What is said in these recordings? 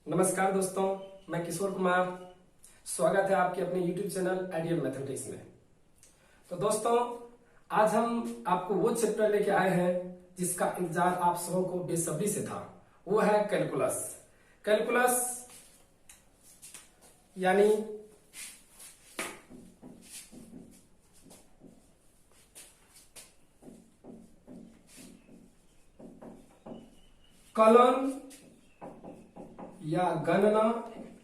नमस्कार दोस्तों, मैं किशोर कुमार। स्वागत है आपके अपने YouTube चैनल आइडियल मैथमेटिक्स में। तो दोस्तों, आज हम आपको वो चैप्टर लेके आए हैं जिसका इंतजार आप सबों को बेसब्री से था। वो है कैलकुलस। कैलकुलस यानी कलन या गणना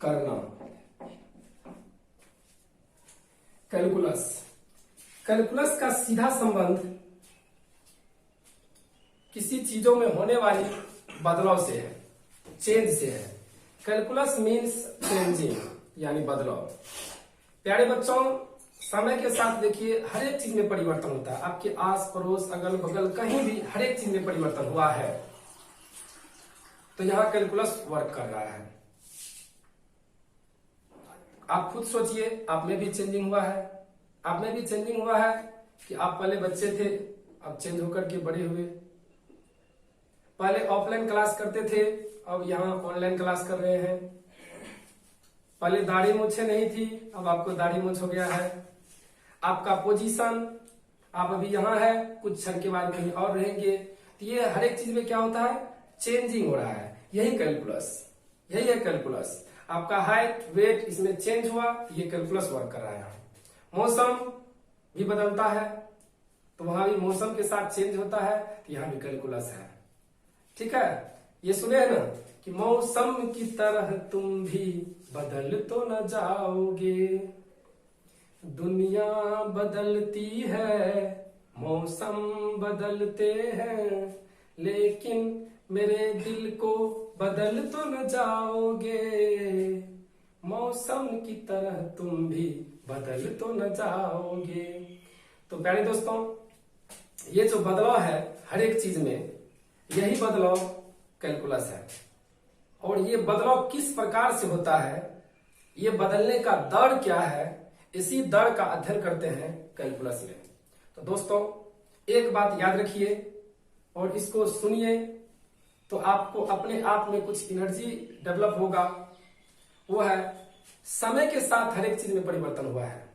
करना। कैलकुलस कैलकुलस का सीधा संबंध किसी चीजों में होने वाली बदलाव से है, चेंज से है। कैलकुलस मीन्स चेंजिंग यानी बदलाव। प्यारे बच्चों, समय के साथ देखिए हर एक चीज में परिवर्तन होता है। आपके आस पड़ोस अगल बगल कहीं भी हर एक चीज में परिवर्तन हुआ है, तो यहां कैलकुलस वर्क कर रहा है। आप खुद सोचिए, आप में भी चेंजिंग हुआ है। आप में भी चेंजिंग हुआ है कि आप पहले बच्चे थे, अब चेंज होकर के बड़े हुए। पहले ऑफलाइन क्लास करते थे, अब यहाँ ऑनलाइन क्लास कर रहे हैं। पहले दाढ़ी मूछे नहीं थी, अब आपको दाढ़ी मूछ हो गया है। आपका पोजीशन, आप अभी यहाँ है, कुछ क्षण के बाद कहीं और रहेंगे। तो ये हर एक चीज में क्या होता है, चेंजिंग हो रहा है। यही कैलकुलस, यही है कैलकुलस। आपका हाइट वेट इसमें चेंज हुआ, ये कैलकुलस वर्क कर रहा है। मौसम भी बदलता है, तो वहां भी मौसम के साथ चेंज होता है, तो यहाँ भी कैलकुलस है। ठीक है, ये सुने है ना कि मौसम की तरह तुम भी बदल तो न जाओगे, दुनिया बदलती है, मौसम बदलते हैं, लेकिन मेरे दिल को बदल तो न जाओगे, मौसम की तरह तुम भी बदल तो न जाओगे। तो प्यारे दोस्तों, ये जो बदलाव है हर एक चीज में, यही बदलाव कैलकुलस है। और ये बदलाव किस प्रकार से होता है, ये बदलने का दर क्या है, इसी दर का अध्ययन करते हैं कैलकुलस में। तो दोस्तों, एक बात याद रखिए और इसको सुनिए, तो आपको अपने आप में कुछ एनर्जी डेवलप होगा। वो है, समय के साथ हर एक चीज में परिवर्तन हुआ है।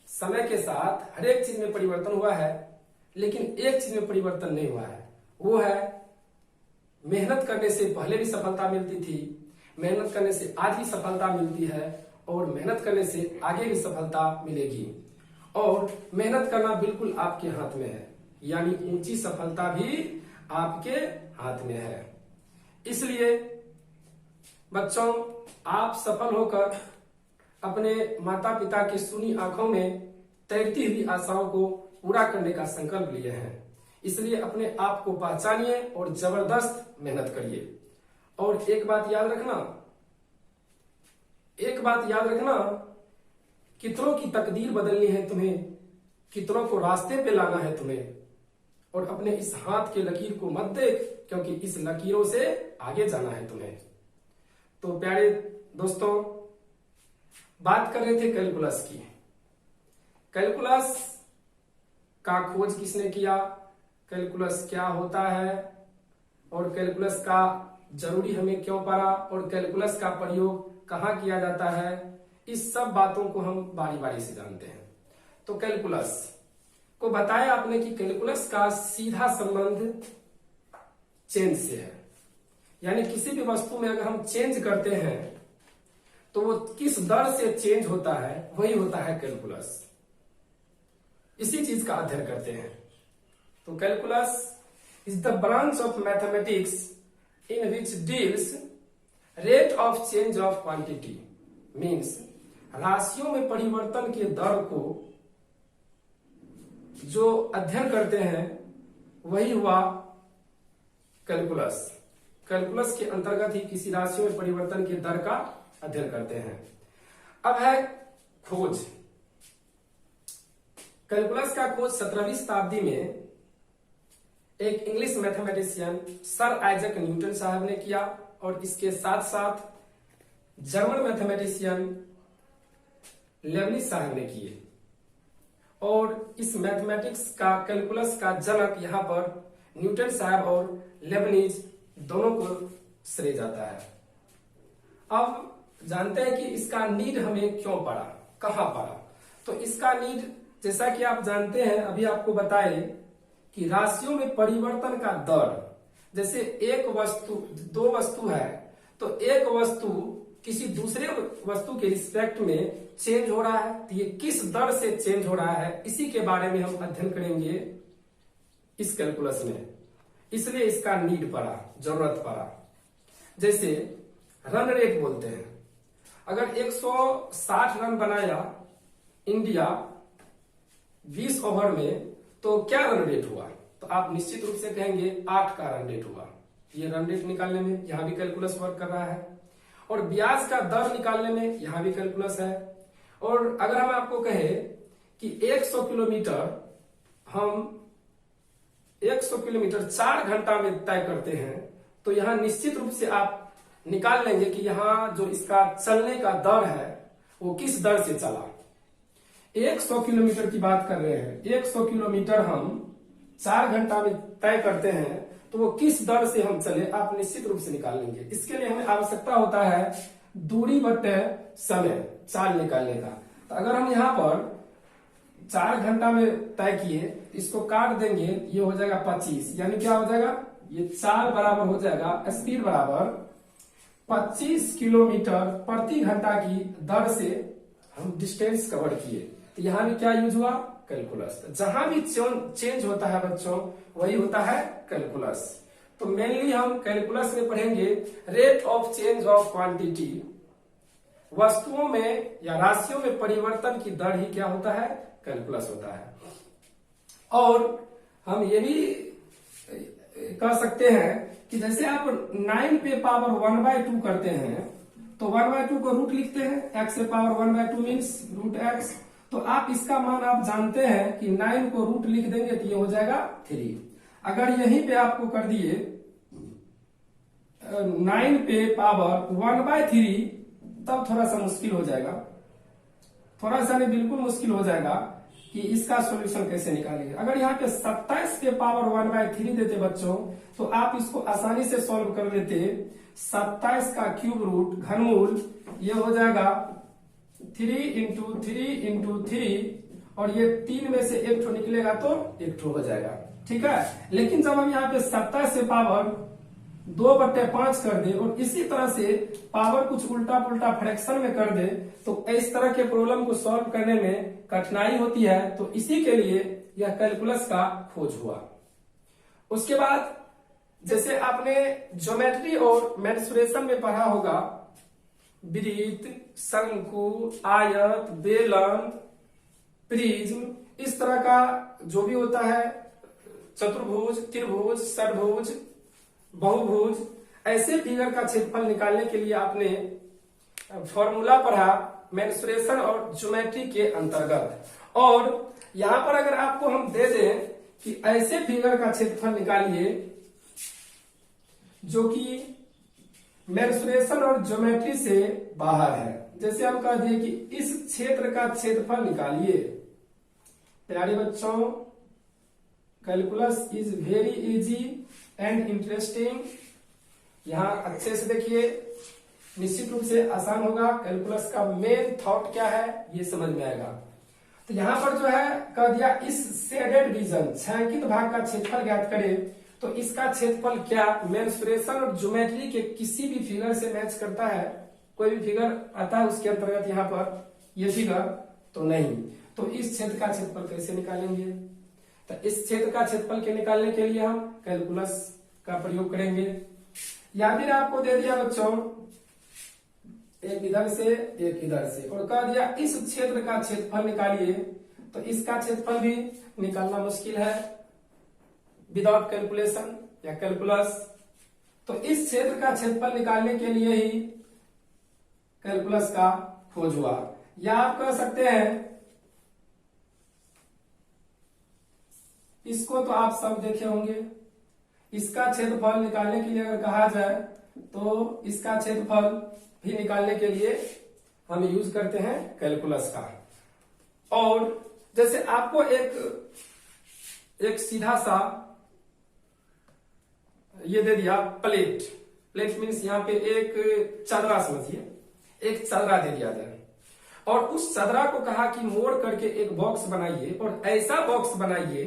समय के साथ हर एक चीज में परिवर्तन हुआ है, लेकिन एक चीज में परिवर्तन नहीं हुआ है। वो है, मेहनत करने से पहले भी सफलता मिलती थी, मेहनत करने से आज भी सफलता मिलती है, और मेहनत करने से आगे भी सफलता मिलेगी। और मेहनत करना बिल्कुल आपके हाथ में है, यानी ऊंची सफलता भी आपके हाथ में है। इसलिए बच्चों, आप सफल होकर अपने माता पिता की सुनी आंखों में तैरती हुई आशाओं को पूरा करने का संकल्प लिए हैं। इसलिए अपने आप को पहचानिए और जबरदस्त मेहनत करिए। और एक बात याद रखना, कितनों की तकदीर बदलनी है तुम्हें, कितनों को रास्ते पे लाना है तुम्हें। और अपने इस हाथ के लकीर को मत देख, क्योंकि इस लकीरों से आगे जाना है तुम्हें। तो प्यारे दोस्तों, बात कर रहे थे कैलकुलस की। कैलकुलस का खोज किसने किया, कैलकुलस क्या होता है, और कैलकुलस का जरूरी हमें क्यों पड़ा, और कैलकुलस का प्रयोग कहाँ किया जाता है, इस सब बातों को हम बारी बारी से जानते हैं। तो कैलकुलस को बताया आपने कि कैलकुलस का सीधा संबंध चेंज से है। यानी किसी भी वस्तु में अगर हम चेंज करते हैं तो वो किस दर से चेंज होता है, वही होता है कैलकुलस। इसी चीज का अध्ययन करते हैं। तो calculus is the branch of mathematics in which deals rate of change of quantity, means राशियों में परिवर्तन के दर को जो अध्ययन करते हैं वही हुआ कैलकुलस। कैलकुलस के अंतर्गत ही किसी राशियों में परिवर्तन के दर का अध्ययन करते हैं। अब है खोज। कैलकुलस का खोज 17वीं शताब्दी में एक English mathematician sir Isaac Newton साहब ने किया, और इसके साथ साथ जर्मन मैथमेटिशियन लेबनिज साहब ने किए। और इस मैथमेटिक्स का, कैलकुलस का जनक यहाँ पर न्यूटन साहब और लेबनिज दोनों को श्रेय जाता है। अब जानते हैं कि इसका नीड हमें क्यों पड़ा, कहां पड़ा। तो इसका नीड जैसा कि आप जानते हैं, अभी आपको बताए कि राशियों में परिवर्तन का दर, जैसे एक वस्तु, दो वस्तु है तो एक वस्तु किसी दूसरे वस्तु के रिस्पेक्ट में चेंज हो रहा है, तो ये किस दर से चेंज हो रहा है, इसी के बारे में हम अध्ययन करेंगे इस कैलकुलस में। इसलिए इसका नीड पड़ा, जरूरत पड़ा। जैसे रन रेट बोलते हैं, अगर 160 रन बनाया इंडिया 20 ओवर में, तो क्या रन रेट हुआ, तो आप निश्चित रूप से कहेंगे 8 का रन रेट हुआ। ये रन रेट निकालने में यहां भी कैलकुलस वर्क कर रहा है, और ब्याज का दर निकालने में यहां भी कैलकुलस है। और अगर हम आपको कहे कि 100 किलोमीटर हम 100 किलोमीटर 4 घंटा में तय करते हैं, तो यहां निश्चित रूप से आप निकाल लेंगे कि यहां जो इसका चलने का दर है वो किस दर से चला। 100 किलोमीटर की बात कर रहे हैं, 100 किलोमीटर हम 4 घंटा में तय करते हैं, तो वो किस दर से हम चले आप निश्चित रूप से निकाल लेंगे। इसके लिए हमें आवश्यकता होता है दूरी बटे समय, चाल निकालने का। तो अगर हम यहाँ पर 4 घंटा में तय किए, इसको काट देंगे, ये हो जाएगा 25, यानी क्या हो जाएगा, ये चाल बराबर हो जाएगा स्पीड बराबर 25 किलोमीटर प्रति घंटा की दर से हम डिस्टेंस कवर किए। तो यहां भी क्या यूज हुआ, कैलकुलस। जहां भी चेंज होता है बच्चों, वही होता है कैलकुलस। तो मेनली हम कैलकुलस में पढ़ेंगे rate of change of quantity, वस्तुओं में या राशियों में परिवर्तन की दर ही क्या होता है, कैलकुलस होता है। और हम ये भी कह सकते हैं कि जैसे आप 9 पे पावर 1/2 करते हैं, तो 1/2 को रूट लिखते हैं, x पे पावर 1/2 मीन्स रूट x। तो आप इसका मान आप जानते हैं कि 9 को रूट लिख देंगे तो ये हो जाएगा 3। अगर यहीं पे आपको कर दिए 9 पे पावर 1/3, तब थोड़ा सा मुश्किल हो जाएगा, थोड़ा सा नहीं बिल्कुल मुश्किल हो जाएगा कि इसका सॉल्यूशन कैसे निकालेंगे। अगर यहाँ पे 27 के पावर 1/3 देते बच्चों, तो आप इसको आसानी से सॉल्व कर लेते। 27 का क्यूब रूट घनमूल, ये हो जाएगा 3 इंटू 3 इंटू 3, और ये 3 में से 1 ठो निकलेगा तो 1 ठो हो जाएगा, ठीक है। लेकिन जब हम यहाँ पे 27 से पावर 2/5 कर दे और इसी तरह से पावर कुछ उल्टा पुल्टा फ्रैक्शन में कर दे, तो इस तरह के प्रॉब्लम को सॉल्व करने में कठिनाई होती है। तो इसी के लिए यह कैलकुलस का खोज हुआ। उसके बाद जैसे आपने ज्योमेट्री और मेंसुरेशन में पढ़ा होगा, वृत्त, शंकु, आयत, बेलन, प्रिज्म, इस तरह का जो भी होता है, चतुर्भुज, त्रिभुज, षडभुज, बहुभुज, ऐसे फिगर का क्षेत्रफल निकालने के लिए आपने फॉर्मूला पढ़ा मेंसुरेशन और ज्योमेट्री के अंतर्गत। और यहां पर अगर आपको हम दे दें कि ऐसे फिगर का क्षेत्रफल निकालिए जो कि मेंसुरेशन और ज्योमेट्री से बाहर है, जैसे हम कह दिए कि इस क्षेत्र का क्षेत्रफल निकालिए। प्यारे बच्चों, calculus is very easy and interesting. यहां अच्छे से देखिए, निश्चित रूप से आसान होगा। कैलकुलस का मेन थॉट क्या है ये समझ में आएगा। तो यहां पर जो है कह दिया इस शेडेड रीजन, छायांकित भाग का क्षेत्रफल ज्ञात करें। तो इसका क्षेत्रफल क्या मेंसुरेशन और ज्योमेट्री के किसी भी फिगर से मैच करता है? कोई भी फिगर आता है उसके अंतर्गत यहाँ पर ये फिगर तो नहीं। तो इस क्षेत्र का क्षेत्रफल कैसे निकालेंगे? तो इस क्षेत्र का क्षेत्रफल के निकालने के लिए हम कैलकुलस का प्रयोग करेंगे। या फिर आपको दे दिया बच्चों एक इधर से एक इधर से, और कह दिया इस क्षेत्र का क्षेत्रफल निकालिए। तो इसका क्षेत्रफल भी निकालना मुश्किल है विदाउट कैलकुलेशन या कैलकुलस। तो इस क्षेत्र का क्षेत्रफल निकालने के लिए ही कैलकुलस का खोज हुआ। या आप कह सकते हैं, इसको तो आप सब देखे होंगे, इसका क्षेत्रफल निकालने के लिए अगर कहा जाए तो इसका क्षेत्रफल भी निकालने के लिए हम यूज करते हैं कैलकुलस का। और जैसे आपको एक सीधा सा ये दे दिया प्लेट, प्लेट मीन्स यहाँ पे एक चदरा समझिए, एक चदरा दे दिया जाए और उस चदरा को कहा कि मोड़ करके एक बॉक्स बनाइए और ऐसा बॉक्स बनाइए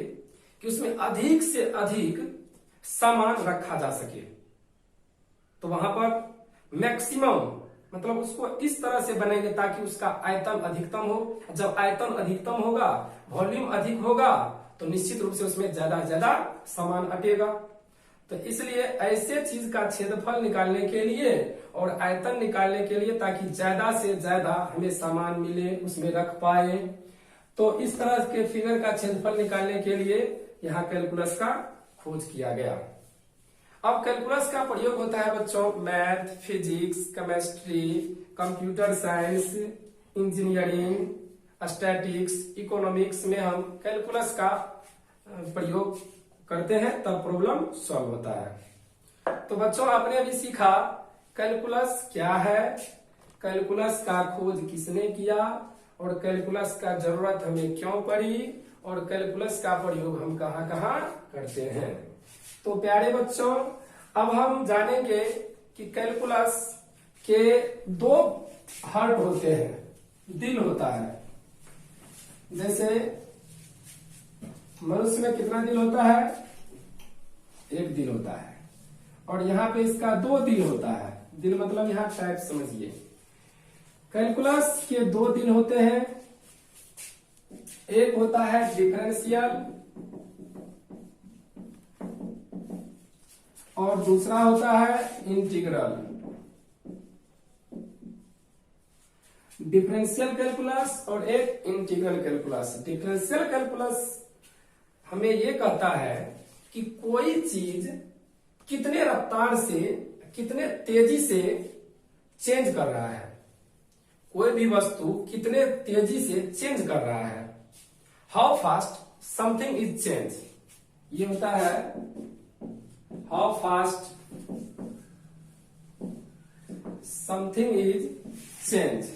कि उसमें अधिक से अधिक सामान रखा जा सके। तो वहां पर मैक्सिमम मतलब उसको इस तरह से बनेंगे ताकि उसका आयतन अधिकतम हो। जब आयतन अधिकतम होगा, वॉल्यूम अधिक होगा, तो निश्चित रूप से उसमें ज्यादा से ज्यादा सामान अटेगा। तो इसलिए ऐसे चीज का क्षेत्रफल निकालने के लिए और आयतन निकालने के लिए ताकि ज्यादा से ज्यादा हमें सामान मिले, उसमें रख पाए, तो इस तरह के फिगर का क्षेत्रफल निकालने के लिए यहाँ कैलकुलस का खोज किया गया। अब कैलकुलस का प्रयोग होता है बच्चों math, physics, chemistry, computer science, engineering, statics, economics में हम कैलकुलस का प्रयोग करते हैं, तब प्रॉब्लम सॉल्व होता है। तो बच्चों आपने अभी सीखा कैलकुलस क्या है, कैलकुलस का खोज किसने किया और कैलकुलस का जरूरत हमें क्यों पड़ी और कैलकुलस का प्रयोग हम कहाँ कहाँ करते हैं। तो प्यारे बच्चों अब हम जानेंगे कि कैलकुलस के दो हार्ट होते हैं, दिल होता है। जैसे मनुष्य में कितना दिल होता है? एक दिल होता है और यहाँ पे इसका दो दिल होता है। दिल मतलब यहाँ टाइप समझिए। कैलकुलस के दो दिल होते हैं, एक होता है डिफरेंशियल और दूसरा होता है इंटीग्रल। डिफरेंशियल कैलकुलस और एक इंटीग्रल कैलकुलस। डिफरेंशियल कैलकुलस हमें ये कहता है कि कोई चीज कितने रफ्तार से, कितने तेजी से चेंज कर रहा है, कोई भी वस्तु कितने तेजी से चेंज कर रहा है, how fast something is change. ये होता है how fast something is change.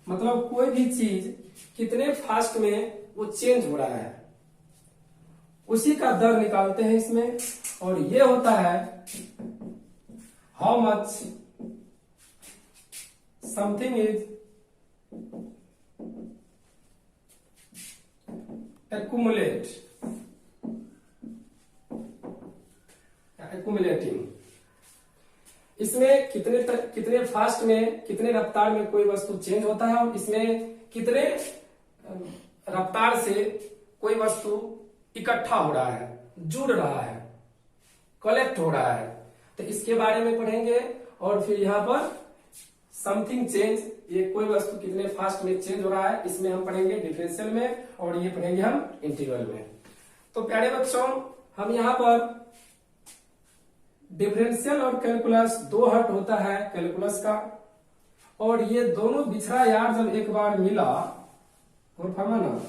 मतलब कोई भी चीज कितने फास्ट में वो चेंज हो रहा है, उसी का दर निकालते हैं इसमें। और ये होता है how much something is accumulating. इसमें कितने फास्ट में, कितने रफ्तार में कोई वस्तु चेंज होता है और इसमें कितने रफ्तार से कोई वस्तु इकट्ठा हो रहा है, जुड़ रहा है, कलेक्ट हो रहा है। तो इसके बारे में पढ़ेंगे। और फिर यहाँ पर समथिंग चेंज, ये कोई वस्तु कितने फास्ट में चेंज हो रहा है, इसमें हम पढ़ेंगे डिफरेंशियल में और ये पढ़ेंगे हम इंटीग्रल में। तो प्यारे बच्चों हम यहाँ पर डिफरेंशियल और कैलकुलस दो हट होता है कैलकुलस का, और ये दोनों बिछड़ा यार जब एक बार मिला, और फरमाना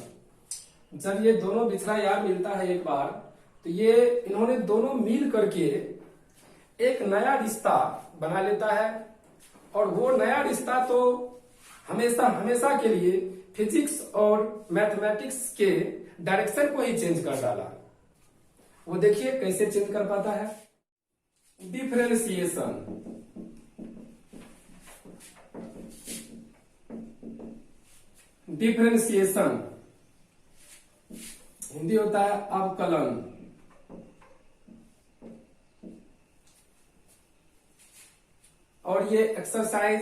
जब ये दोनों बिछड़ा यार मिलता है एक बार, तो ये इन्होंने दोनों मिल करके एक नया रिश्ता बना लेता है। और वो नया रिश्ता तो हमेशा हमेशा के लिए फिजिक्स और मैथमेटिक्स के डायरेक्शन को ही चेंज कर डाला। वो देखिए कैसे चेंज कर पाता है। डिफरेंशिएशन, डिफरेंशिएशन हिंदी होता है अवकलन। और ये एक्सरसाइज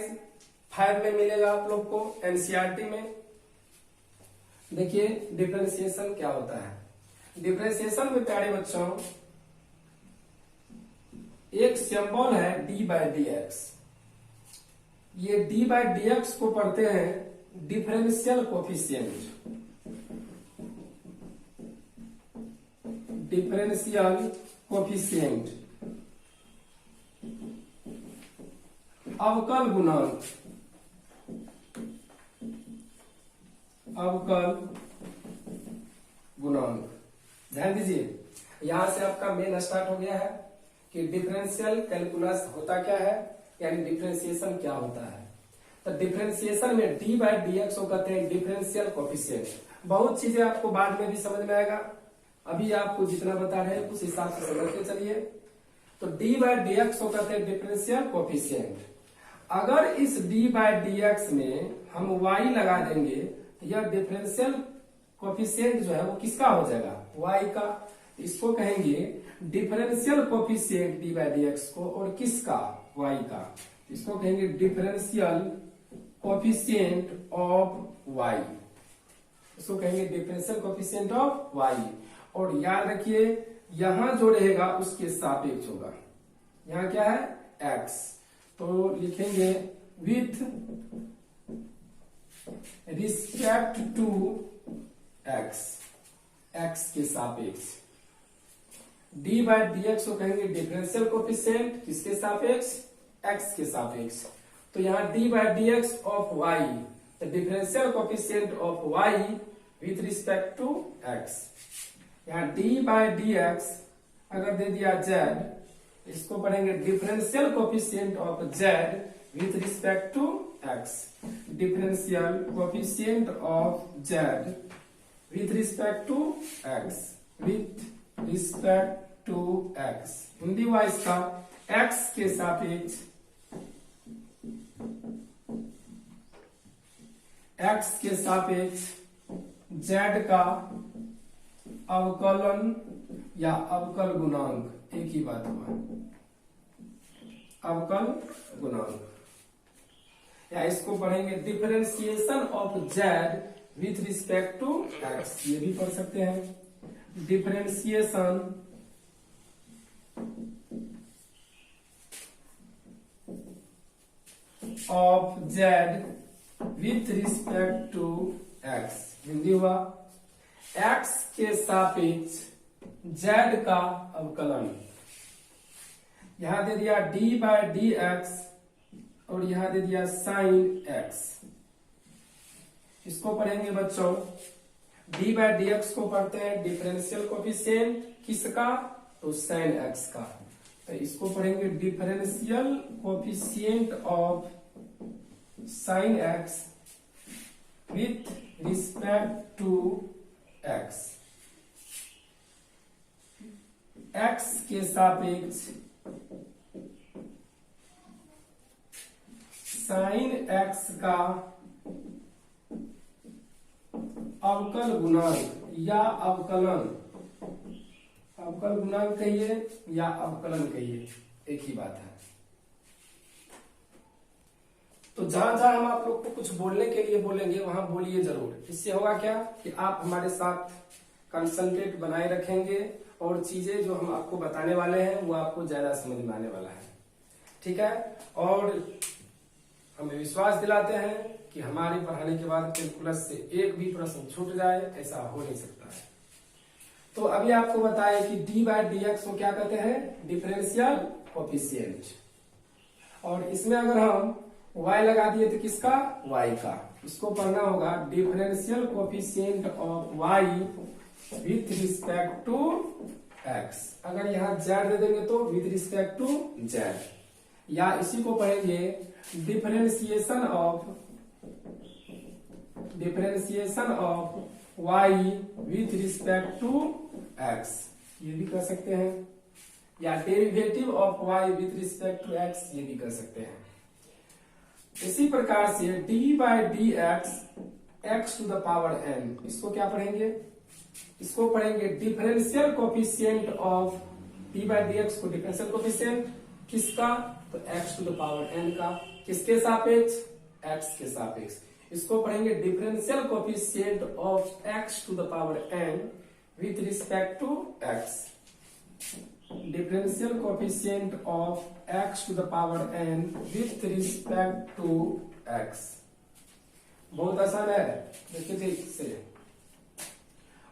5 में मिलेगा आप लोग को एनसीईआरटी में। देखिए डिफरेंशिएशन क्या होता है। डिफरेंशिएशन में प्यारे बच्चों एक सिंबल है d/dx। ये d/dx को पढ़ते हैं डिफरेंशियल कोफिशिएंट। डिफरेंशियल कोफिशिएंट अवकल गुणांक, अवकल गुणांक। ध्यान दीजिए यहां से आपका मेन स्टार्ट हो गया है कि डिफरेंशियल कैलकुलस होता क्या है, यानी डिफरेंशिएशन क्या होता है। तो डिफरेंशिएशन में d/dx को कहते हैं डिफरेंशियल कोफिशिएंट। बहुत चीजें आपको बाद में भी समझ में आएगा, अभी आपको जितना बता रहे हैं उस हिसाब से समझते चलिए। तो डी बाय डी एक्स को कहते हैं डिफरेंशियल कोफिशिएंट। अगर इस डी बाय डी एक्स में हम y लगा देंगे तो यह डिफरेंशियल कोफिशिएंट जो है वो किसका हो जाएगा, y का। इसको कहेंगे differential coefficient d by d x को, और किसका, y का। इसको कहेंगे डिफरेंशियल कोफिशिएंट ऑफ y, इसको कहेंगे डिफरेंशियल कोफिशिएंट ऑफ y। और याद रखिए यहां जो रहेगा उसके सापेक्ष होगा। यहां क्या है, x, तो लिखेंगे with respect to x, x के सापेक्ष। d बाय डी एक्स को कहेंगे डिफरेंशियल कोफिशिएंट किसके सापेक्ष, x के सापेक्ष। तो यहाँ d by d x of y, the differential coefficient of y with respect to x। यहाँ d बाय डी एक्स अगर दे दिया z, इसको पढ़ेंगे differential coefficient of z with respect to x। Differential coefficient of z with respect to x, with respect to x। Hindi wise का x के सापेक्ष, x के सापेक्ष z का अवकलन या अवकल गुणांक, एक ही बात हुआ, अवकल गुणांक। या इसको पढ़ेंगे differentiation of z with respect to x, ये भी पढ़ सकते हैं। Differentiation of z with respect to x, Hindi हुआ x के सापेक्ष z का अवकलन। यहां दे दिया d बाय डी एक्स और यहां दे दिया साइन x। इसको पढ़ेंगे बच्चों, d बाय डी एक्स को पढ़ते हैं डिफरेंशियल कोफिशिएंट किसका, तो साइन x का। तो इसको पढ़ेंगे differential coefficient of sine x with respect to x, x के सापेक्ष साइन x का अवकल गुणांक या अवकलन, अवकल गुणांक कहिए या अवकलन कहिए, एक ही बात है। तो जहां जहां हम आप लोग को कुछ बोलने के लिए बोलेंगे वहां बोलिए जरूर। इससे होगा क्या कि आप हमारे साथ कंसंट्रेट बनाए रखेंगे और चीजें जो हम आपको बताने वाले हैं वो आपको ज्यादा समझ में आने वाला है, ठीक है। और हमें विश्वास दिलाते हैं कि हमारे पढ़ाने के बाद कैलकुलस से एक भी प्रश्न छूट जाए, ऐसा हो नहीं सकता है। तो अभी आपको बताया कि d बाय डी एक्स को क्या कहते हैं, डिफरेंशियल कोफिशिएंट। और इसमें अगर हम y लगा दिए तो किसका, y का। इसको पढ़ना होगा differential coefficient of y with respect to x। अगर यहाँ z दे देंगे तो विथ रिस्पेक्ट टू z, या इसी को पढ़ेंगे differentiation of y with respect to x, ये भी कर सकते हैं। या derivative of y with respect to x, ये भी कर सकते हैं। इसी प्रकार से d by d x x to the power n, इसको क्या पढ़ेंगे, इसको पढ़ेंगे differential coefficient of d by d x को डिफरेंशियल कोफिशिएंट किसका, तो x to the power n का। किसके सापेक्ष, x के सापेक्ष। इसको पढ़ेंगे differential coefficient of x to the power n with respect to x। Differential coefficient of x to the power n with respect to x। बहुत आसान है, देखिए ठीक से।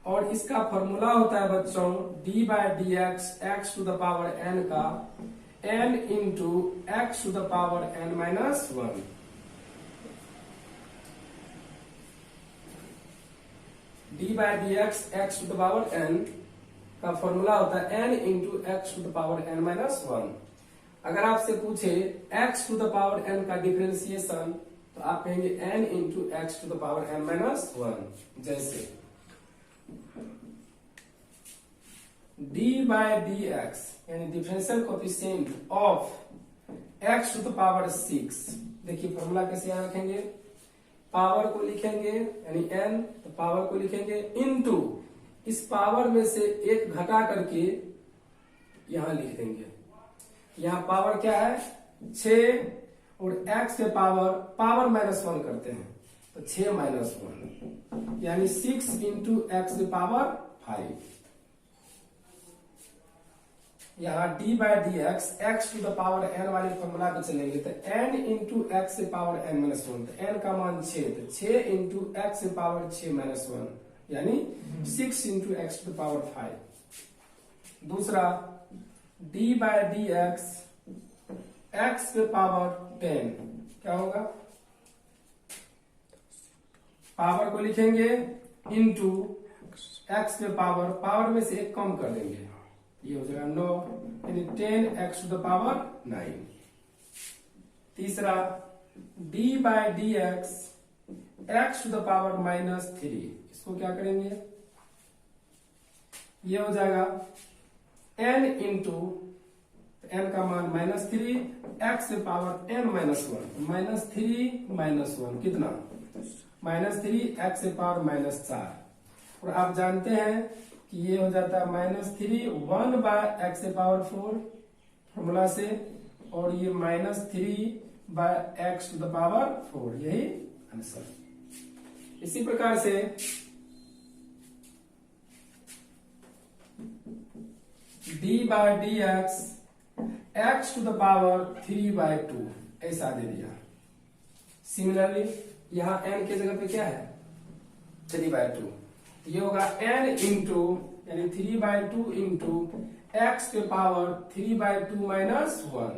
और इसका फॉर्मूला होता है बच्चों d by d x x to the power n का n into x to the power n minus 1। d by d x x to the power n का फॉर्मूला होता है n into x to the power n minus 1। अगर आपसे पूछे x to the power n का differentiation तो आप कहेंगे n into x to the power n minus 1। जैसे डी बाय डी एक्स यानी differential coefficient of x to the power 6। देखिए फॉर्मूला कैसे यहाँ रखेंगे, पावर को लिखेंगे यानी n, तो पावर को लिखेंगे इनटू इस पावर में से एक घटा करके यहां लिख देंगे। यहां पावर क्या है 6 और x के पावर -1 करते हैं तो 6 -1 यानी 6 इंटू एक्स के पावर 5। यहाँ d by d x to the power n वाले फॉर्मूला पे चलेंगे तो n इंटू एक्स से पावर n-1, तो n का मान 6, तो 6 इंटू एक्स से पावर 6-1 यानी 6 into x to the power 5। दूसरा d बाय डी एक्स के पावर 10 क्या होगा, पावर को लिखेंगे इनटू एक्स के पावर में से एक कम कर देंगे, ये हो जाएगा 9 यानी 10x टू द पावर 9। तीसरा d by d x to the power -3, इसको क्या करेंगे, ये हो जाएगा n इंटू n का मान -3 x से पावर n-1 -3 कितना -3 x से पावर -4। और आप जानते हैं कि ये हो जाता है -3 1 बाय x से पावर 4 फॉर्मूला से, और ये -3 by x to the power 4, यही आंसर। इसी प्रकार से d by d x to the power 3/2 ऐसा दे दिया। सिमिलरली यहां n के जगह पे क्या है 3/2, ये होगा n इंटू यानी 3/2 इंटू एक्स के पावर 3/2 -1,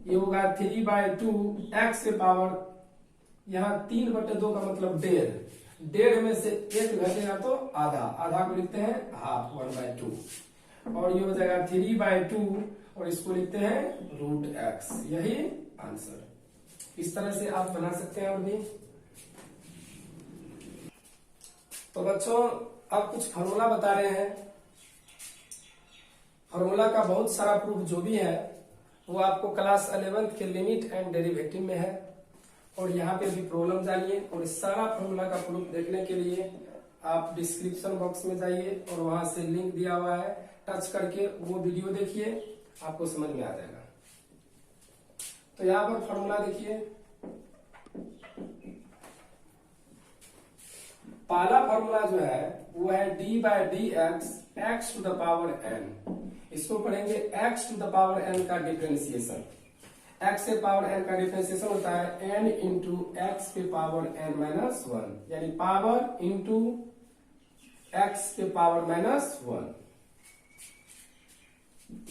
ये होगा 3/2 एक्स के पावर, यहाँ 3/2 का मतलब 1.5 में से एक घटेगा तो आधा को लिखते हैं हाफ 1/2, और ये हो जाएगा 3/2 और इसको लिखते हैं √x, यही आंसर। इस तरह से आप बना सकते हैं। और भी तो बच्चों अब कुछ फॉर्मूला बता रहे हैं। फॉर्मूला का बहुत सारा प्रूफ जो भी है वो आपको क्लास 11th के लिमिट एंड डेरिवेटिव में है, और यहाँ पे भी प्रॉब्लम जानिए। और इस सारा फॉर्मूला का प्रूफ देखने के लिए आप डिस्क्रिप्शन बॉक्स में जाइए और वहां से लिंक दिया हुआ है, टच करके वो वीडियो देखिए, आपको समझ में आ जाएगा। तो यहाँ पर फॉर्मूला देखिए, पहला फॉर्मूला जो है वो है d by d x to the power n। इसको पढ़ेंगे x to the power n का डिफरेंशिएशन। x से पावर n का डिफरेंशिएशन होता है n इंटू एक्स के पावर n-1 यानी पावर इंटू एक्स के पावर -1।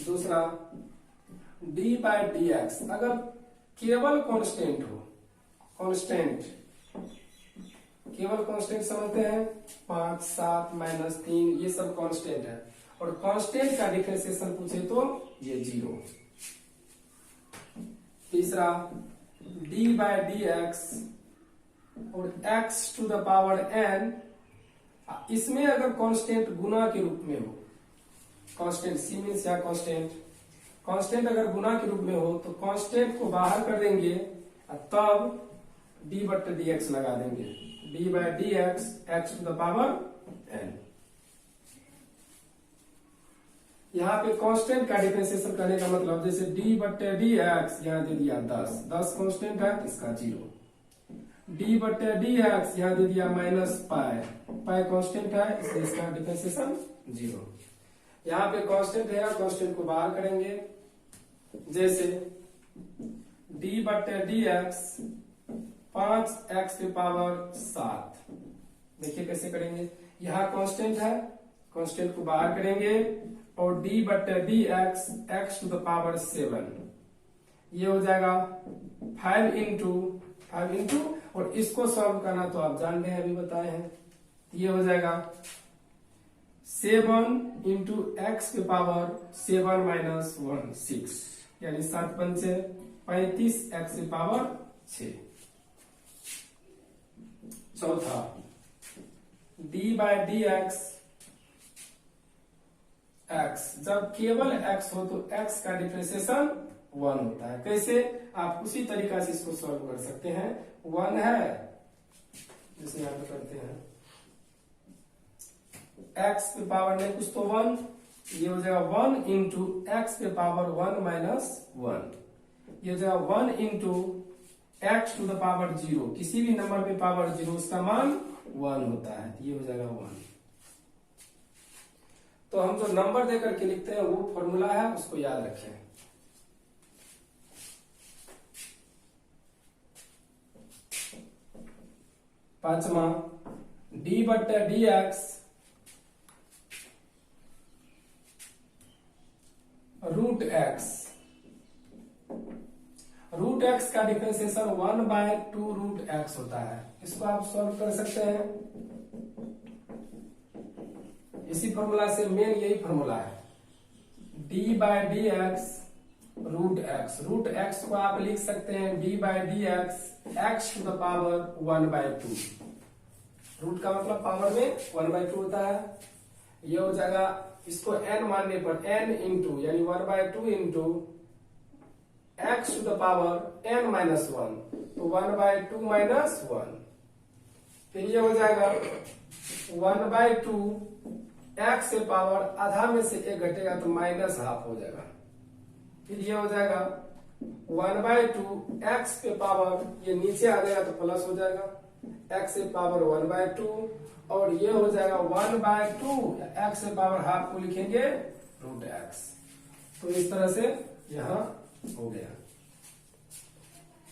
दूसरा d बाय डी एक्स, अगर केवल कांस्टेंट हो, केवल कांस्टेंट समझते हैं 5, 7, -3 ये सब कांस्टेंट है, और कांस्टेंट का डिफरेंशिएशन पूछे तो ये 0। तीसरा d बाय डी एक्स और x to the power n, इसमें अगर कांस्टेंट गुना के रूप में हो, कांस्टेंट सी मीन्स या कांस्टेंट अगर गुना के रूप में हो तो कांस्टेंट को बाहर कर देंगे तब d बट्टे डी एक्स लगा देंगे, d by d x to the power n। यहाँ पे कांस्टेंट का डिफरेंशिएशन करने का मतलब जैसे d बट्टे डी एक्स यहाँ दे दिया 10 कांस्टेंट है इसका 0, d बट्टे डी एक्स यहाँ दे दिया -पाई कांस्टेंट है इसलिए इसका डिफरेंशिएशन 0। यहाँ पे कांस्टेंट है, कांस्टेंट को बाहर करेंगे, जैसे d बट्टे डी एक्स 5x के पावर 7। देखिए कैसे करेंगे, यहाँ कांस्टेंट है, कांस्टेंट को बाहर करेंगे और d बट्टे d x to the power 7, ये हो जाएगा 5 इंटू और इसको सॉल्व करना तो आप जानते हैं, अभी बताए हैं, ये हो जाएगा 7 इंटू एक्स के पावर 7-1 6 यानी 7 पंचे 35 एक्स के पावर 6। चौथा d by d x x, जब केवल x हो तो x का डिफरेंशिएशन 1 होता है। कैसे? आप उसी तरीका से इसको सॉल्व कर सकते हैं। 1 है, जिसे यहाँ पे करते हैं x पे पावर नहीं कुछ तो 1, ये हो जाएगा 1 इंटू एक्स पे पावर 1 माइनस 1, ये हो जाएगा 1 into x to the power 0, किसी भी नंबर पे पावर 0 उसका मान 1 होता है, ये हो जाएगा 1। तो हम जो नंबर देकर के लिखते हैं वो फॉर्मूला है, उसको याद रखें। पांचवा, डी बट्टे d x root x, root x का डिफरेंशिएशन 1/2 रूट एक्स होता है। इसको आप सॉल्व कर सकते हैं इसी फॉर्मूला से। मेन यही फॉर्मूला है, d by d x root x. Root x को आप लिख सकते हैं d by d x x to the power 1/2। Root का मतलब पावर में 1/2 होता है। ये हो जाएगा, इसको n मानने पर n इंटू यानी 1/2 into x to the power n minus 1, तो 1/2 माइनस 1। फिर ये हो जाएगा 1/2 एक्स से पावर आधा में से 1 घटेगा तो माइनस हाफ हो जाएगा। फिर ये हो जाएगा 1/2 एक्स पे पावर, ये नीचे आ जाएगा तो प्लस हो जाएगा, एक्स से पावर 1/2, और ये हो जाएगा 1/2 एक्स से पावर हाफ को लिखेंगे रूट एक्स। तो इस तरह से यहां हो गया।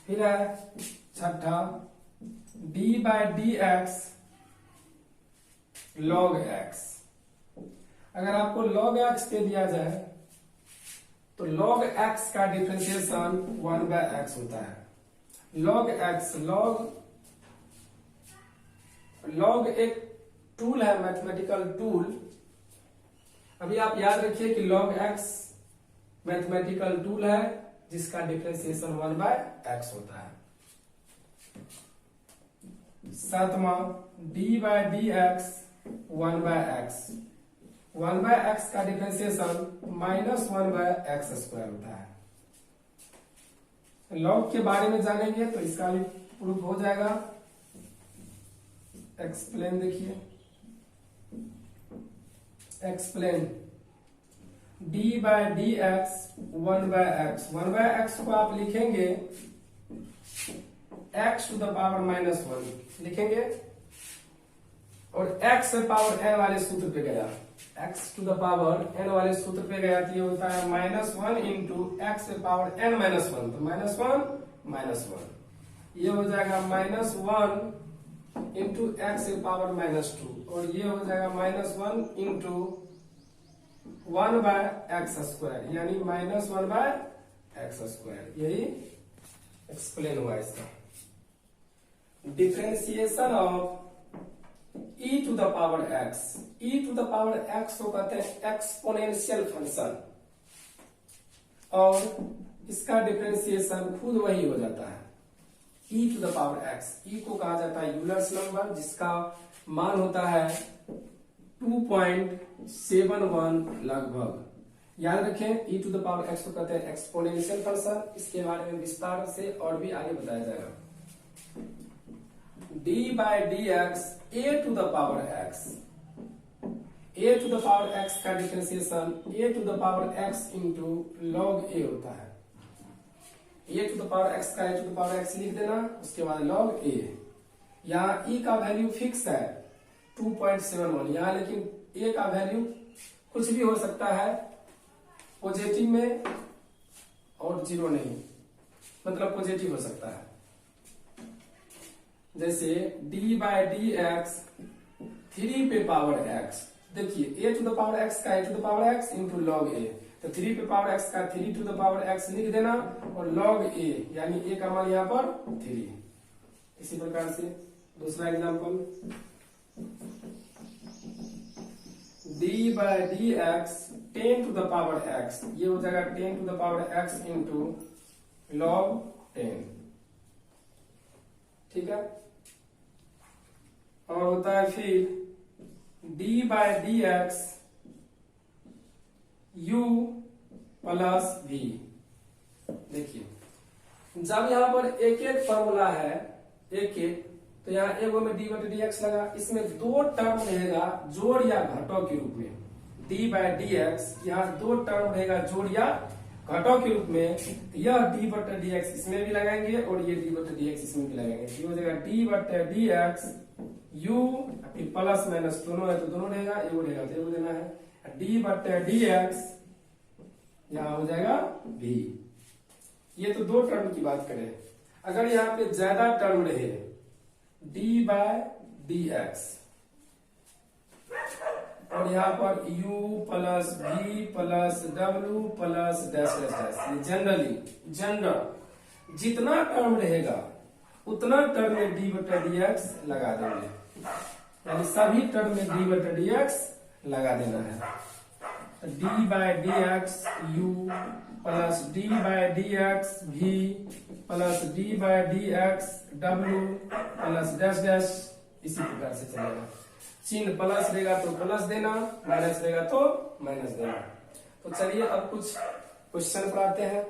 फिर है छठा, d by d x log x. अगर आपको log x पे दिया जाए तो log x का डिफरेंशिएशन 1/x होता है। log x, log एक टूल है, मैथमेटिकल टूल। अभी आप याद रखिए कि log x मैथमेटिकल टूल है जिसका डिफरेंशिएशन 1/x होता है। सातवां, d by d x 1/x। 1/x का डिफरेंशिएशन -1/x² होता है। लॉग के बारे में जानेंगे तो इसका भी प्रूफ हो जाएगा। एक्सप्लेन देखिए, explain d by d x 1/x। 1/x को आप लिखेंगे x टू द पावर -1 लिखेंगे, और x से पावर n वाले सूत्र पे गया, x to the power n वाले सूत्र पे गया तो ये होता है -1 इंटू एक्स से पावर n माइनस 1, तो -1 ये हो जाएगा -1 इंटू एक्स से पावर -2, और ये हो जाएगा -1 इंटू 1/x², यानी -1/x²। यही एक्सप्लेन हुआ इसका। Differentiation of e to the power x, e to the power x को कहते हैं एक्सपोनेंशियल फंक्शन, और इसका डिफरेंशिएशन खुद वही हो जाता है e to the power x। e को कहा जाता है यूलर्स नंबर, जिसका मान होता है 2.71 लगभग। याद रखें e to the power x को कहते हैं एक्सपोनेंशियल फंक्शन। इसके बारे में विस्तार से और भी आगे बताया जाएगा। d by d x a to the power x, a to the power x का differentiation a to the power x into log a होता है। a to the power x का a to the power x लिख देना, उसके बाद log a। यहाँ e का वैल्यू फिक्स है 2.71, यहाँ लेकिन a का वैल्यू कुछ भी हो सकता है, पॉजिटिव में और 0 नहीं, मतलब पॉजिटिव हो सकता है। जैसे d बाय डी एक्स 3 पे पावर x, देखिए a to the power x का a to the power x into log a, तो 3 पे पावर x का 3 टू द पावर x लिख देना, और log a यानी a का मान यहाँ पर 3। इसी प्रकार से दूसरा example, d by d x 10 to the power x, ये हो जाएगा 10 to the power x into log 10। ठीक है, और होता है फिर d by d x u plus v। देखिए जब यहाँ पर एक एक फॉर्मूला है, एक एक, तो यहाँ एगो में डी बटे डी एक्स लगा, इसमें दो टर्म रहेगा जोड़ या घटों के रूप में, डी बाय डी एक्स, यहाँ दो टर्म रहेगा जोड़ या घटों के रूप में, तो यह डी बटे डी एक्स इसमें भी लगाएंगे और ये डी बटे डी एक्स इसमें भी लगाएंगे, ये हो जाएगा डी बटे डी एक्स यू, फिर प्लस माइनस दोनों है तो दोनों रहेगा, एगो रहेगा तो एगो देना है, डी बटे डी एक्स यहाँ हो जाएगा v। ये तो दो टर्म की बात करें। अगर यहाँ पे ज्यादा टर्म रहे d बाय डी एक्स और यहाँ पर u plus v plus w plus dash dash dash, ये जनरल जितना टर्म रहेगा उतना टर्म में d बटा डी एक्स लगा देंगे, यानी सभी टर्म में d बटा डी एक्स लगा देना है। D by d x u plus d by d x v plus d by d x w plus dash dash, इसी प्रकार से चलेगा। चिन्ह प्लस रहेगा तो प्लस देना, माइनस रहेगा तो माइनस देना। तो चलिए अब कुछ क्वेश्चन पर आते हैं।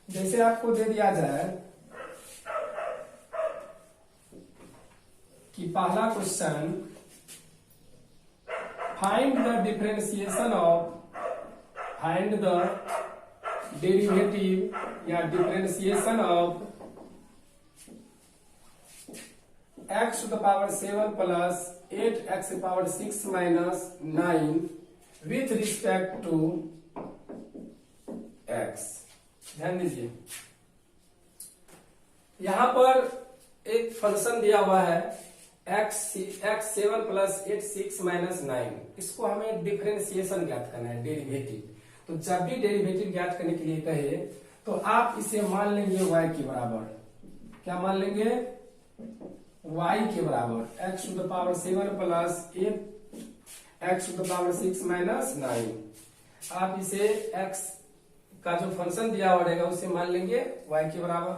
जैसे आपको दे दिया जाए कि पहला question, find the differentiation of, find the derivative या differentiation of x to the power 7 plus 8x to the power 6 minus 9 with respect to x। ध्यान दीजिए, यहां पर एक फंक्शन दिया हुआ है x 7 प्लस 8 6 माइनस 9, इसको हमें डिफरेंशिएशन ज्ञात करना है, डेरिवेटिव। तो जब भी डेरिवेटिव ज्ञात करने के लिए कहे तो आप इसे मान लेंगे y के बराबर। क्या मान लेंगे? y के बराबर x to the power 7 plus 8 x to the power 6 minus 9। आप इसे x का जो फंक्शन दिया हुआ रहेगा उसे मान लेंगे y के बराबर।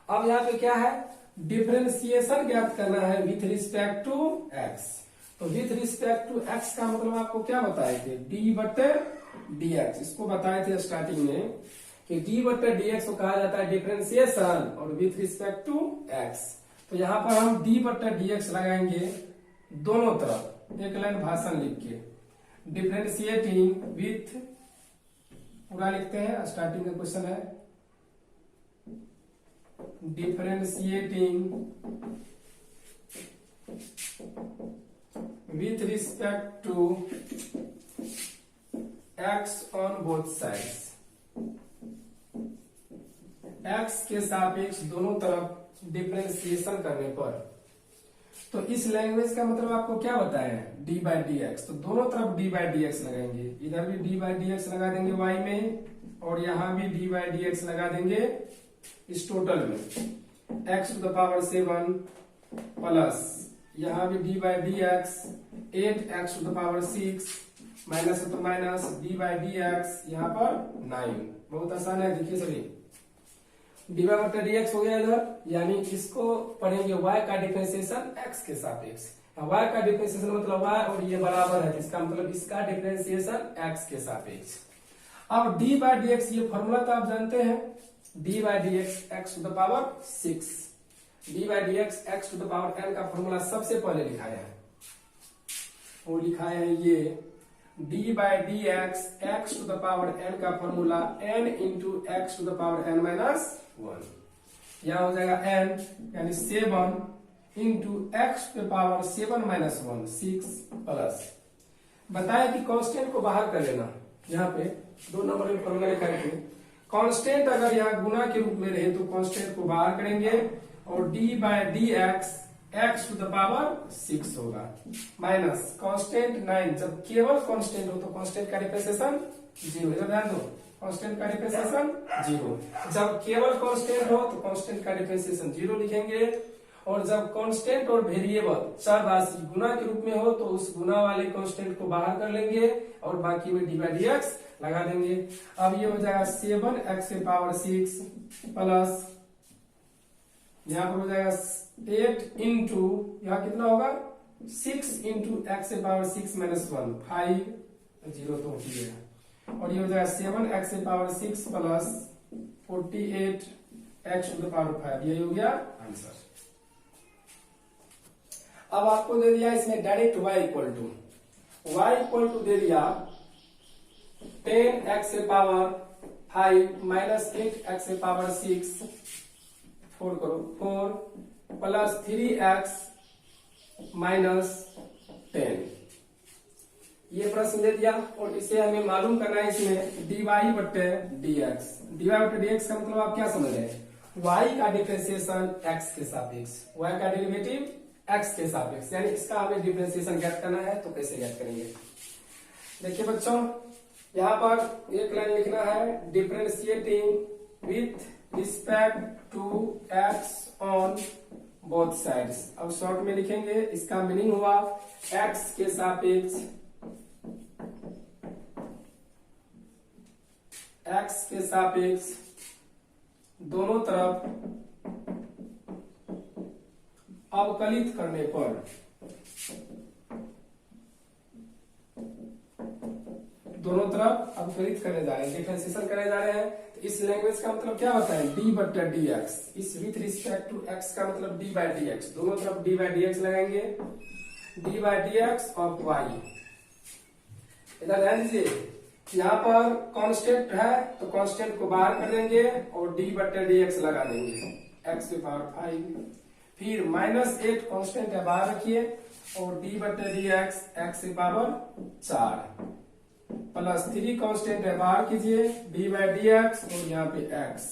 अब यहाँ पे क्या है, डिफरेंशिएशन ज्ञात करना है विथ रिस्पेक्ट टू x। तो विथ रिस्पेक्ट टू x का मतलब आपको क्या बताए थे, d बटे dx। इसको बताए थे स्टार्टिंग में कि d बटे dx को कहा जाता है डिफरेंशिएशन और विथ रिस्पेक्ट टू x। तो यहाँ पर हम d बटे dx लगाएंगे दोनों तरफ, एक लाइन भाषण लिख के, डिफरेंशिएटिंग विथ, पूरा लिखते हैं, स्टार्टिंग का क्वेश्चन है, differentiating with respect to x on both sides, x के सापेक्ष दोनों तरफ डिफरेंशिएशन करने पर। तो इस लैंग्वेज का मतलब आपको क्या बताया है, d बाई डी एक्स। तो दोनों तरफ d बाई डी एक्स लगाएंगे, इधर भी d बाई डी एक्स लगा देंगे y में और यहां भी d बाई डी एक्स लगा देंगे इस टोटल में, x to the power 7 plus यहां भी d by D X 8x to the power 6 minus तो minus d by D X यहाँ पर 9। बहुत आसान है, देखिए सभी, डी बाई बटा डी एक्स हो गया इधर, यानी इसको पढ़ेंगे y का डिफरेंशिएशन x के सापेक्ष। y का डिफरेंशिएशन मतलब y और ये बराबर है, इसका मतलब इसका डिफरेंशिएशन x के सापेक्ष। अब d बाई डी एक्स, ये फॉर्मूला तो आप जानते हैं, d by D x x to the power 6, d by D x x to the power n का फॉर्मूला सबसे पहले लिखाया है, वो लिखाया है ये d by D x x to the power n का formula n into x to the power n minus 1। यहाँ हो जाएगा n यानी 7 into x to the power 7 minus 1 6 plus, बताया कि कांस्टेंट को बाहर कर लेना। यहाँ पे 2 नंबर में फॉर्मूला लिखा है, कांस्टेंट अगर यहाँ गुना के रूप में रहे तो कांस्टेंट को बाहर करेंगे और d by D x x to the power 6 होगा माइनस कांस्टेंट 9। जब केवल कांस्टेंट हो तो कांस्टेंट का डिफरेंशिएशन 0, इधर ध्यान दो, कांस्टेंट का डिफरेंशिएशन 0। जब केवल कांस्टेंट हो तो कांस्टेंट का डिफरेंशिएशन 0 लिखेंगे, और जब कांस्टेंट और वेरिएबल चर राशि गुना के रूप में हो तो उस गुना वाले कांस्टेंट को बाहर कर लेंगे और बाकी में डी बाई डी एक्स लगा देंगे। अब ये हो जाएगा 7x के पावर 6 प्लस यहाँ पर हो जाएगा 8 इंटू यहाँ कितना होगा 6 इंटू एक्स के पावर 6 माइनस 1 5 0 तो होती है। और ये हो जाएगा 7x से power 6 plus 48x to the power 5। यही हो गया आंसर। अब आपको दे दिया इसमें डायरेक्ट y इक्वल टू दे दिया 10x से पावर 5 माइनस 8x से पावर 6 4 करो 4 प्लस 3x माइनस 10। ये प्रश्न दे दिया और इसे हमें मालूम करना है इसमें dy बट्टे dx। dy बट्टे dx का मतलब आप क्या समझ रहे हैं? y का डिफरेंशिएशन x के सापेक्ष, y का डेरिवेटिव x के सापेक्ष, यानी इसका हमें डिफरेंशिएशन ज्ञात करना है। तो कैसे ज्ञात करेंगे? देखिए बच्चों, यहाँ पर एक लाइन लिखना है differentiating with respect to x on both sides. अब शॉर्ट में लिखेंगे, इसका मीनिंग हुआ x के सापेक्ष दोनों तरफ अवकलित करने पर करने जा रहे हैं, डिफरेंशिएशन करने जा रहे हैं। तो इस लैंग्वेज का मतलब क्या होता है? डी बट्टा डी एक्स। इस विथ रिस्पेक्ट टू एक्स का मतलब डी बाई डी एक्स। दोनों तरफ डी बाई डी एक्स लगाएंगे, d by D x of y. इधर ध्यान दीजिए, यहाँ पर कांस्टेंट है तो कांस्टेंट को बाहर कर देंगे और डी बट्टे डी एक्स लगा देंगे, एक्स की पावर 5। फिर माइनस 8 कांस्टेंट है, बाहर रखिए और डी बट्टे डी एक्स एक्स की पावर 4 प्लस 3 कांस्टेंट है, बाहर कीजिए डी बाई डी एक्स और यहाँ पे एक्स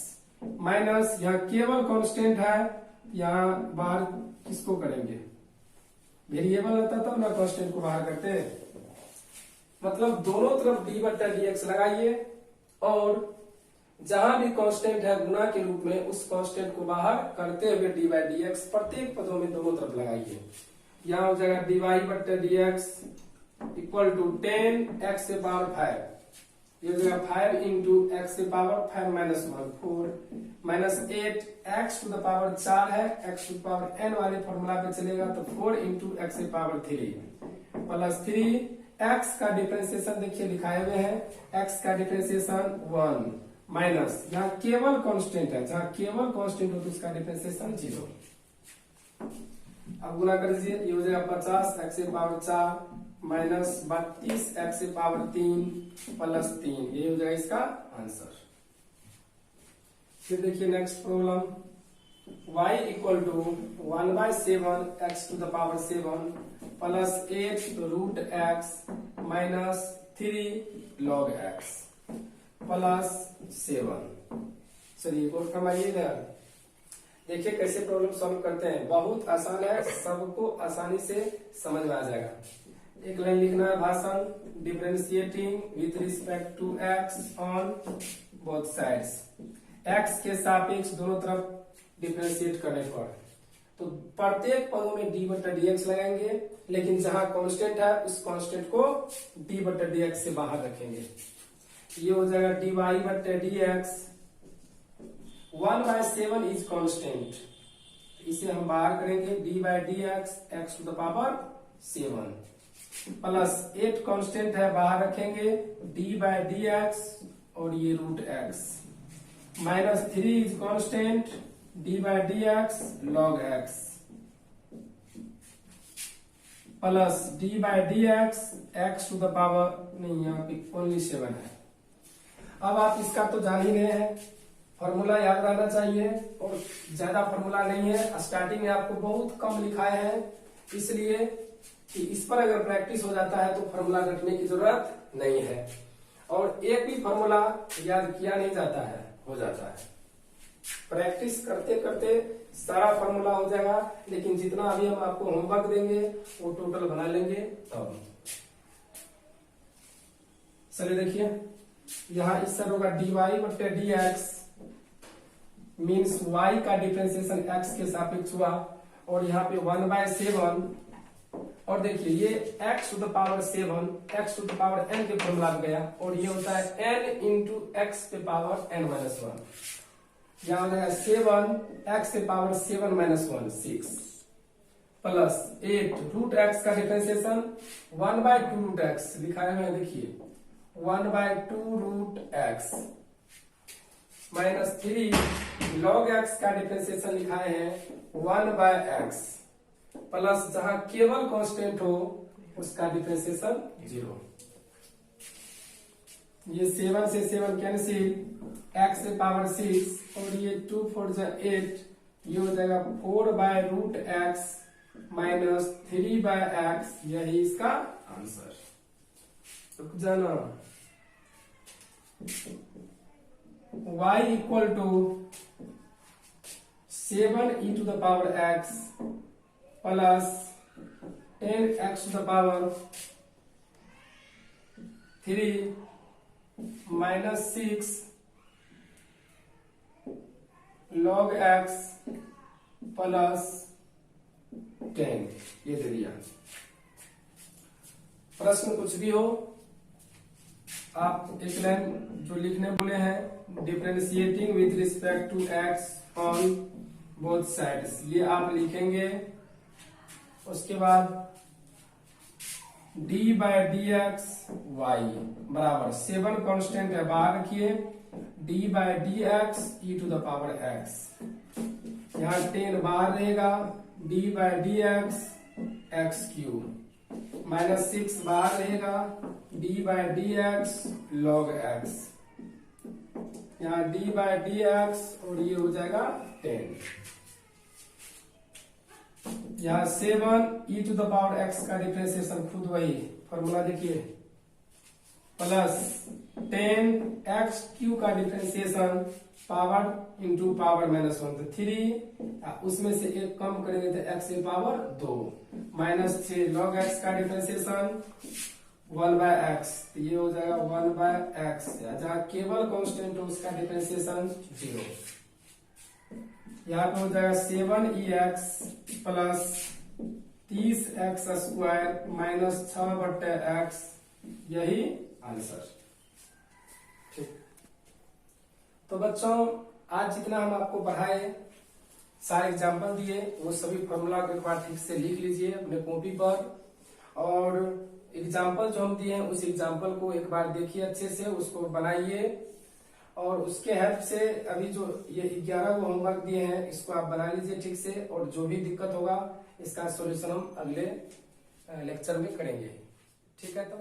माइनस, यहाँ केवल कांस्टेंट है, यहाँ बाहर किसको करेंगे? वेरिएबल रहता तब ना कांस्टेंट को बाहर करते। मतलब दोनों तरफ डी बट्टा डी एक्स लगाइए और जहां भी कांस्टेंट है गुना के रूप में उस कांस्टेंट को बाहर करते हुए डी बाई डी एक्स प्रत्येक पदों में दोनों तरफ लगाइए। यहाँ हो जाएगा डी वाई बट्टा d x equal to 10 x से पावर 5। ये हो जाएगा 5 इंटू एक्स से power 5 minus 1 4 minus 8 x to the power 4 है, x to the power n वाले फॉर्मूला पे चलेगा तो 4 इंटू एक्स से पावर 3 प्लस 3 एक्स का डिफरेंशिएशन देखिए लिखाए हुए हैं, एक्स का डिफरेंशिएशन 1 माइनस यहाँ केवल कांस्टेंट है, जहां केवल कांस्टेंट हो तो उसका डिफरेंशिएशन 0। अब गुना कर दीजिए, ये हो जाएगा 50 एक्स से पावर 4 माइनस 32 एक्स से पावर 3 प्लस 3। ये हो जाएगा इसका आंसर। फिर देखिए next problem, y equal to 1/7 x to the power 7 plus 8 root x minus 3 log x plus 7। चलिए कोड कमाइएगा। देखिए कैसे प्रॉब्लम सॉल्व करते हैं, बहुत आसान है, सबको आसानी से समझ में आ जाएगा। एक लाइन लिखना है, भाषण differentiating with respect to x on both sides. X के सापेक्ष दोनों तरफ डिफरेंशिएट करने पर तो प्रत्येक पदों में डी बट्टा डी एक्स लगाएंगे, लेकिन जहां कांस्टेंट है उस कांस्टेंट को डी बट्टा डी एक्स से बाहर रखेंगे। ये हो जाएगा डी वाई बट्टा डी एक्स। 1/7 इज कांस्टेंट, इसे हम बाहर करेंगे d by D x x to the power 7 plus 8 constant है, बाहर रखेंगे डी बाई डी एक्स और ये root x minus 3 is constant d by D x log x plus d by D x x to the power, नहीं यहाँ पे only 7 है। अब आप इसका तो जान ही रहे हैं, फॉर्मूला याद रहना चाहिए और ज्यादा फॉर्मूला नहीं है, स्टार्टिंग में आपको बहुत कम लिखाए हैं, इसलिए कि इस पर अगर प्रैक्टिस हो जाता है तो फॉर्मूला रखने की जरूरत नहीं है। और एक भी फॉर्मूला याद किया नहीं जाता है, हो जाता है। प्रैक्टिस करते करते सारा फॉर्मूला हो जाएगा, लेकिन जितना अभी हम आपको होमवर्क देंगे वो टोटल बना लेंगे तब। चलिए देखिए, यहाँ इस तरह होगा डी वाई बट्टे डी एक्स मीन्स y का डिफरेंशिएशन x के सापेक्ष हुआ और यहाँ पे 1/7 और देखिए ये x to the power 7 x to the power n के फॉर्मूला में गया और ये होता है n इंटू एक्स पे पावर n-1। यहाँ हो जाएगा 7 x से पावर 7-1 6 प्लस 8 रूट एक्स का डिफरेंशिएशन 1/2 रूट एक्स लिखा है, देखिए 1/2√x माइनस 3 log x का डिफरेंशिएशन लिखाए हैं 1/x प्लस जहां केवल कांस्टेंट हो उसका डिफरेंशिएशन 0। ये 7 से 7 कैंसिल, x से पावर 6 और ये 2 4 जा 8, ये हो जाएगा 4/√x माइनस 3/x, यही इसका आंसर। रुक जाना। y equal to 7e⁻x plus 10x⁻³ minus 6 log x plus 10, ये दे दिया। प्रश्न कुछ भी हो आप एक लाइन जो लिखने बोले हैं, differentiating with respect to x on both sides, ये आप लिखेंगे। उसके बाद d/dx y बराबर 7 कांस्टेंट है, बाहर रखिए, d/dx e⁻x, यहाँ 10 बाहर रहेगा, d/dx x³ माइनस 6 बाहर रहेगा, d/dx log x, यहाँ d/dx और ये हो जाएगा 10। यहाँ 7e⁻x का डिफरेंशिएशन खुद वही फॉर्मूला देखिए, प्लस 10x³ का डिफरेंशिएशन पावर इंटू पावर -1 तो 3, उसमें से एक कम करेंगे तो x की पावर 2, माइनस 6 log x का डिफरेंशिएशन 1/x, तो ये हो जाएगा 1/x, जहाँ केवल कांस्टेंट हो उसका डिफरेंशिएशन 0। यहाँ पे हो जाएगा 7ex plus 30x² minus 6/x, यही आंसर। ठीक, तो बच्चों आज जितना हम आपको पढ़ाए, सारे एग्जाम्पल दिए, वो सभी फॉर्मूला को एक बार ठीक से लिख लीजिए अपने कॉपी पर, और एग्जाम्पल जो हम दिए हैं उस एग्जाम्पल को एक बार देखिए अच्छे से, उसको बनाइए, और उसके हेल्प से अभी जो ये 11 को होमवर्क दिए हैं इसको आप बना लीजिए ठीक से, और जो भी दिक्कत होगा इसका सॉल्यूशन हम अगले लेक्चर में करेंगे। ठीक है तो